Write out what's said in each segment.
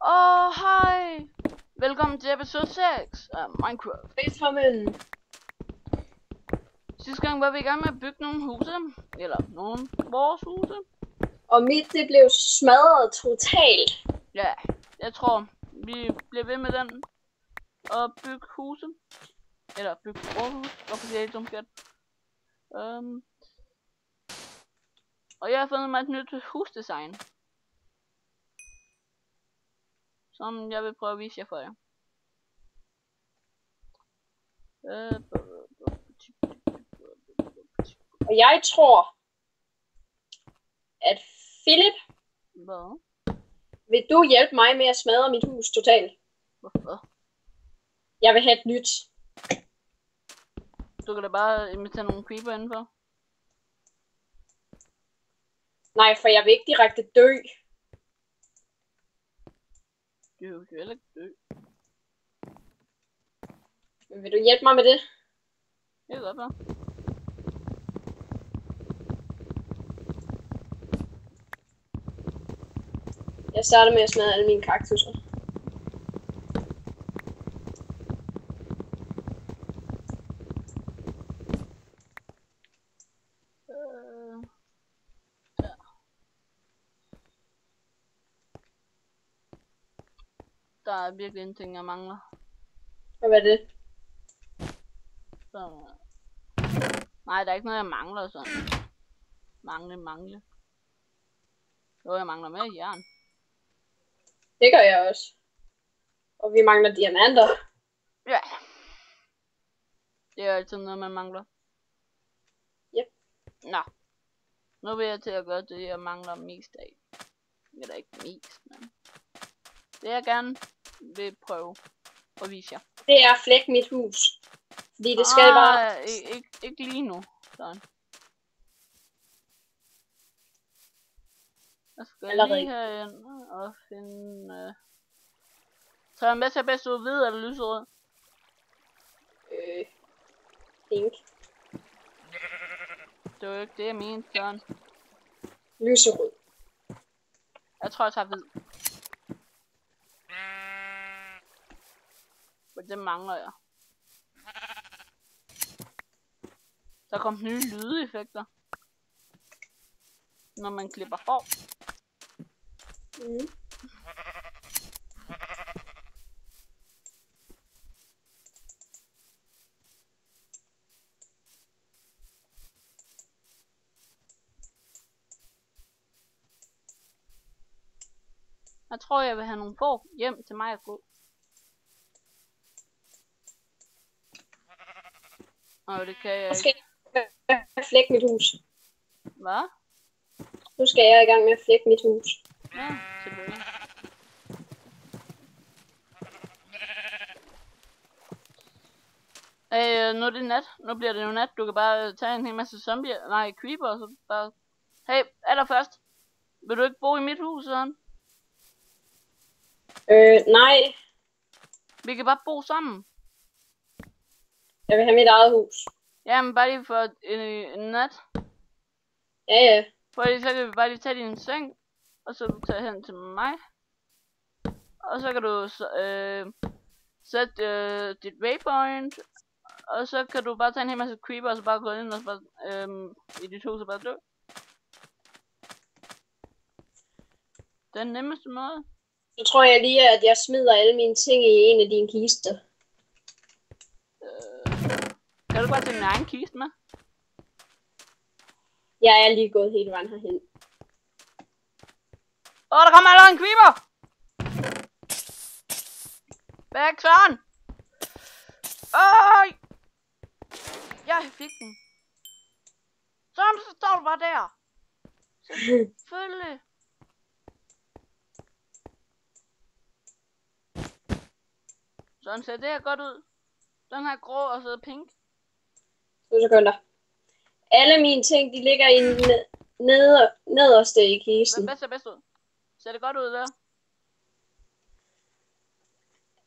Hej! Velkommen til episode 6 af Minecraft. Velkommen. Sidste gang var vi i gang med at bygge nogle huse, eller nogle vores huse. Og mit, det blev smadret totalt. Ja, jeg tror, vi bliver ved med den og bygge huse. Eller bygge råhus, hvorfor siger jeg dumt gæt. Og jeg har fundet mig et nyt husdesign, som jeg vil prøve at vise jer for jer. Og jeg tror, at Philip, Hvad? vil du hjælpe mig med at smadre mit hus totalt? Hvorfor? Jeg vil have et nyt. Du kan da bare invitere nogle creeper indenfor. Nej, for jeg vil ikke direkte dø. Du vil jo heller ikke dø. Men vil du hjælpe mig med det? Det kan godt være. Jeg starter med at smadre alle mine kaktusser. Ja. Der er virkelig en ting, jeg mangler. Og hvad er det? Så... Nej, der er ikke noget, jeg mangler sådan. Mangle. Jo, jeg mangler mere jern. Det gør jeg også. Og vi mangler diamanter. Ja. Det er altid noget, man mangler. Yep. Nå. Nu vil jeg til at gøre det, jeg mangler mest af. Eller ikke mest, men... Det jeg gerne vil prøve at vise jer. Det er at flække mit hus. Fordi det skal bare... Ikke lige nu. Sådan. Jeg skal lige herind og finde... Så hvad ser bedst ud, hvid eller lyserød? Pink. Det var jo ikke det, jeg mente, Søren. Lyserød. Jeg tror, jeg tager hvid. For det mangler jeg. Der kom nye lydeffekter. Når man klipper hår. Mm. Jeg tror, jeg vil have nogle får hjem til mig at gå. Og det kan jeg ikke. Jeg flække mit hus. Hvad? Nu skal jeg i gang med at flække mit hus. Ja, selvfølgelig. Nu er det nat. Nu bliver det jo nat. Du kan bare tage en hel masse zombier. Nej, creeper, og så bare... Hey, allerførst. Vil du ikke bo i mit hus, sådan? Nej. Vi kan bare bo sammen. Jeg vil have mit eget hus. Jamen, bare lige for en nat. Ja. Fordi så kan vi bare lige tage din seng. Og så tage hen til mig. Og så kan du sætte dit waypoint. Og så kan du bare tage en hel masse creeper, og så bare gå ind og bare, i dit hus og bare dø. Den nemmeste måde. Så tror jeg lige, at jeg smider alle mine ting i en af dine kister. Kan du bare tage din egen kiste med? Jeg er lige gået hele vejen herhen. Der kommer allerede en creeper! Væk, Søren! Jeg fik den. Søren, så står du bare der. Selvfølgelig. Sådan ser det her godt ud. Den her grå og så pink. 2 sekunder. Alle mine ting, de ligger i nederste i kisten. Hvad ser bedst ud? Ser det godt ud der?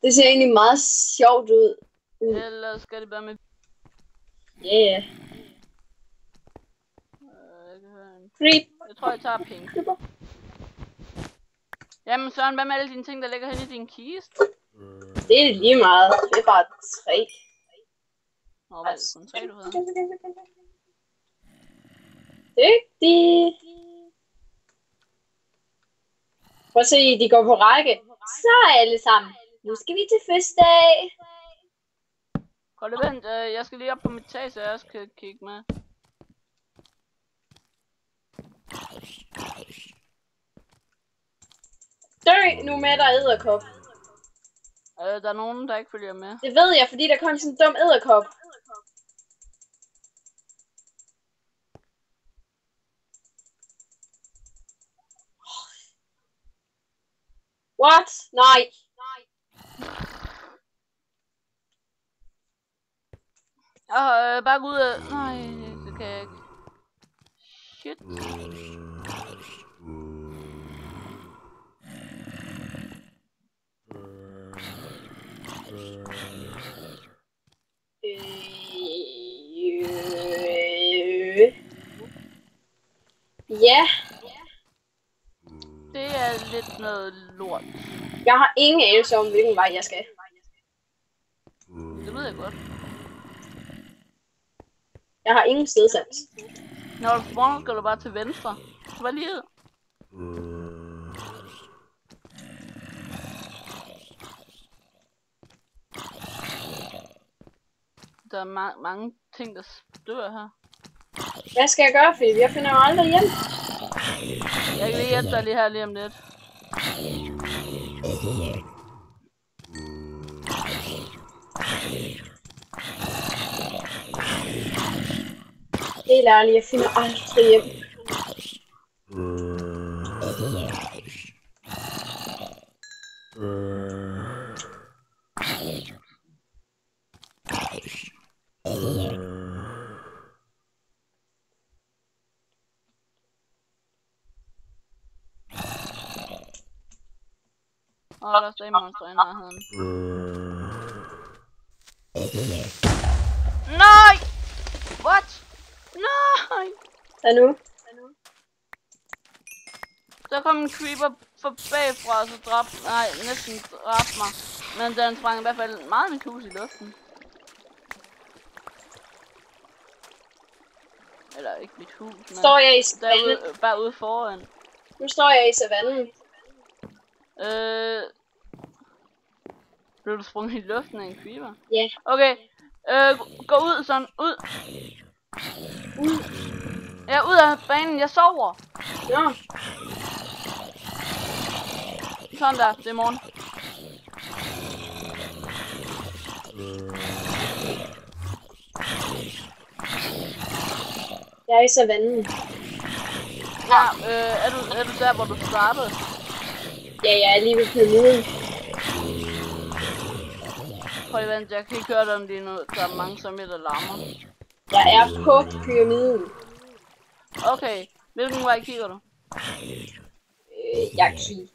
Det ser egentlig meget sjovt ud. Eller skal det være med... Yeah. Jeg kan høre en... Creep. Jeg tror, jeg tager pink. Jamen Søren, hvad med alle dine ting, der ligger hen i din kiste? Det er lige meget. Det er bare 3. Nå, hvad er det kun 3, du havde? Dygtig. Prøv at se, de går på række. Så alle sammen. Nu skal vi til fødselsdag. Hold vent, jeg skal lige op på mit tag, så jeg også kan kigge med. Dø nu med dig, edderkop. Der er nogen, der ikke følger med. Det ved jeg, fordi der kom sådan en dum edderkop. What? Nej. Bare gå ud af... Nej, det kan jeg ikke. Shit. Ja. Det er lidt noget lort. Jeg har ingen anelse om, hvilken vej jeg skal. Det ved jeg godt. Jeg har ingen stedsans. Når du spawner, skal du bare til venstre. Så bare lige ud. Der er mange ting, der dør her. Hvad skal jeg gøre, Philip? Jeg finder jo aldrig hjem. Jeg kan lige hjælpe dig lige her lige om lidt. Helt ærligt, jeg finder aldrig hjem. Der er stadig monster i nærheden. Nej! What? Nej! Hvad nu? Der kom en creeper bagfra, og så næsten dræbte mig. Men den sprang i hvert fald meget med kus i luften. Eller ikke mit hus, men Står jeg i savannen? derude, bare ude foran. Nu står jeg i savannen. Blev du sprunget i luften af en creeper? Ja. Yeah. Okay, gå ud sådan, ud. Ja, ud af banen, jeg sover. Ja. Sådan der, det er morgen. Jeg er i savannen. Ja, er du der, hvor du startede? Ja, jeg er lige ved pyramiden. Prøv at vente, jeg kan ikke høre dem lige nu. Der er mange zombier, der larmer. Jeg er på pyramiden. Okay, hvilken vej kigger du? Jeg kigger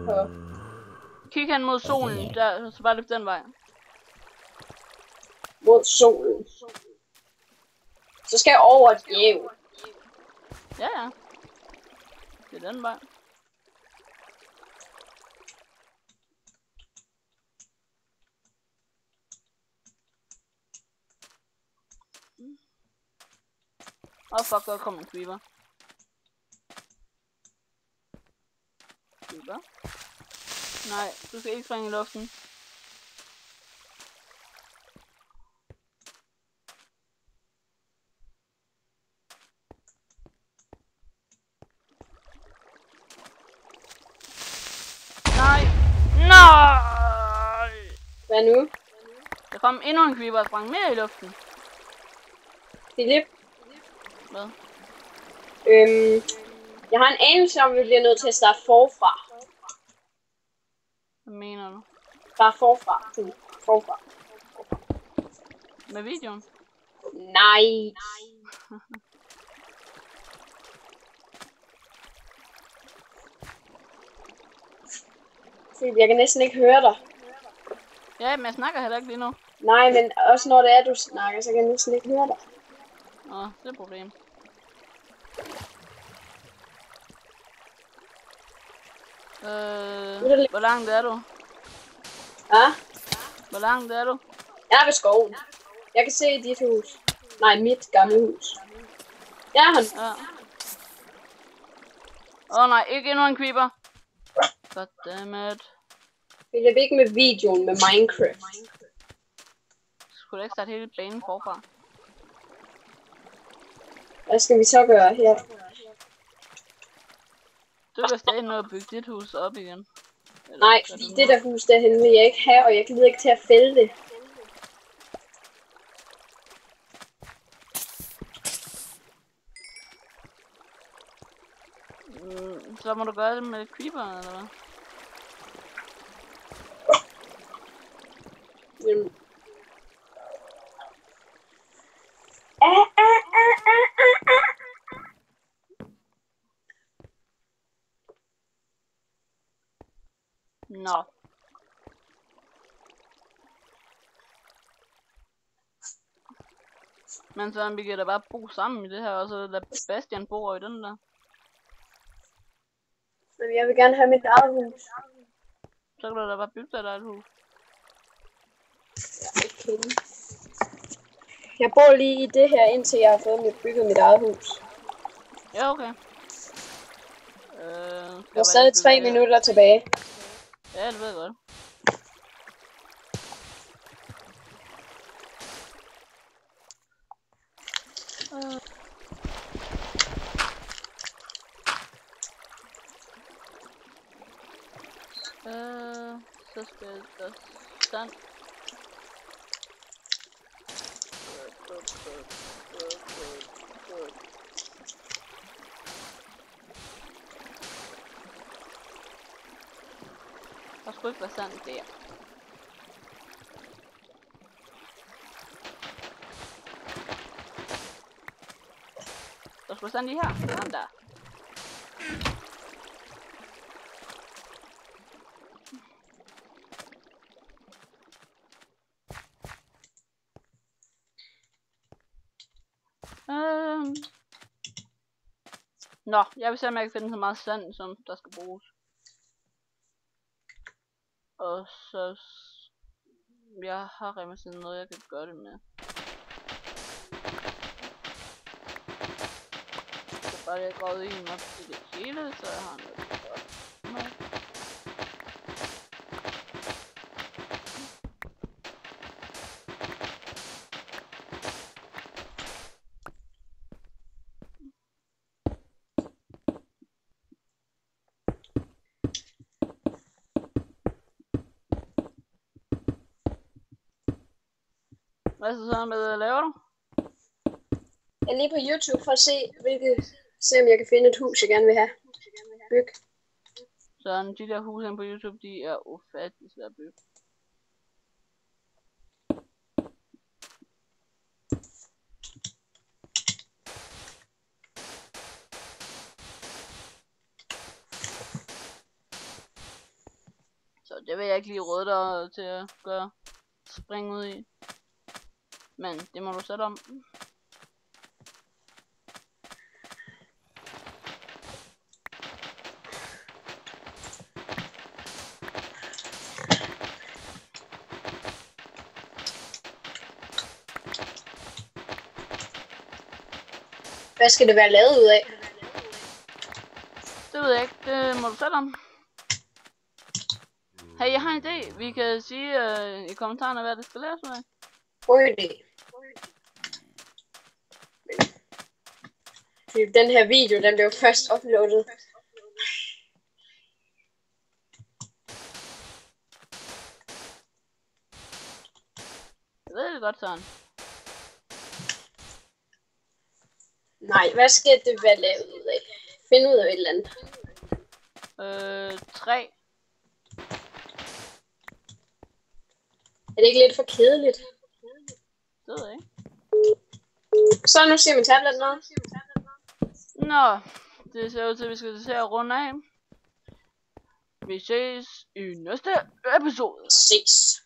på. Kig hen mod solen, der, så bare løb den vej. Mod solen. Så skal jeg over et bjerg. Ja, ja. Det er den vej. Fuck, der kommer en creeper. Creeper? Nej, du skal ikke springe i luften. Nej! Nej! Hvad nu? Der kom endnu en creeper og sprang mere i luften. Philip? Hvad? Jeg har en anelse om, at vi bliver nødt til at starte forfra. Hvad mener du? Bare forfra. Forfra. Med videoen? Nej. Philip, jeg kan næsten ikke høre dig. Ja, men jeg snakker heller ikke lige nu. Nej, men også når det er, du snakker, så kan jeg næsten ikke høre dig. Nå, det er et problem. Hvor langt er du? Ja, Hvor langt er du? jeg er ved skoven. Jeg kan se dit hus. Nej, mit gamle hus. Jeg er her. Ja. Nej, ikke endnu en creeper. Goddammit. Jeg vil ikke med videoen med Minecraft. Skulle du ikke starte hele banen forfra? Hvad skal vi så gøre her? Du kan stadig nå at bygge dit hus op igen. Eller, Nej, fordi det der hus derhen vil jeg ikke have, og jeg gider ikke til at fælde det. Så må du gøre det med creeperen, eller hvad? Nå. Men så vi kan da bare bo sammen i det her, og så lade Bastian bo i den der. Men jeg vil gerne have mit eget hus. Så kan du da bare bygge dig et hus. Okay. Jeg bor lige i det her, indtil jeg har fået bygget mit eget hus. Ja, okay. Der er stadig 3 minutter tilbage. Ja, det ved jeg godt. Så skal der sand. Der skulle ikke være sand der. Der skulle sand lige her. Sådan der. Nå, jeg vil se om jeg kan finde så meget sand, som der skal bruges. Og så... Jeg har rent sådan noget, jeg kan gøre det med. Så bare jeg går ud i en op til det hele, så jeg har noget godt. Hvad så med laver du? Jeg er lige på YouTube for at se om jeg kan finde et hus, jeg gerne vil have. Byg. Så de der huse på YouTube, de er ufatteligt svært at bygge. Så det vil jeg ikke lige råde dig til at gøre. Springe ud i. Men det må du sætte om. Hvad skal det være lavet ud af? Det ved jeg ikke. Det må du sætte om. Hey, jeg har en idé. Vi kan sige i kommentarerne, hvad det skal laves ud af. God idé. Den her video, den blev først uploadet. Jeg ved det godt, sådan. Nej, hvad skal det være lavet ud af? Find ud af et eller andet. 3. Er det ikke lidt for kedeligt? Det ved jeg ikke. Så nu siger min tablet noget. Nå, det ser ud til, at vi skal til at runde af. Vi ses i næste episode. Ses.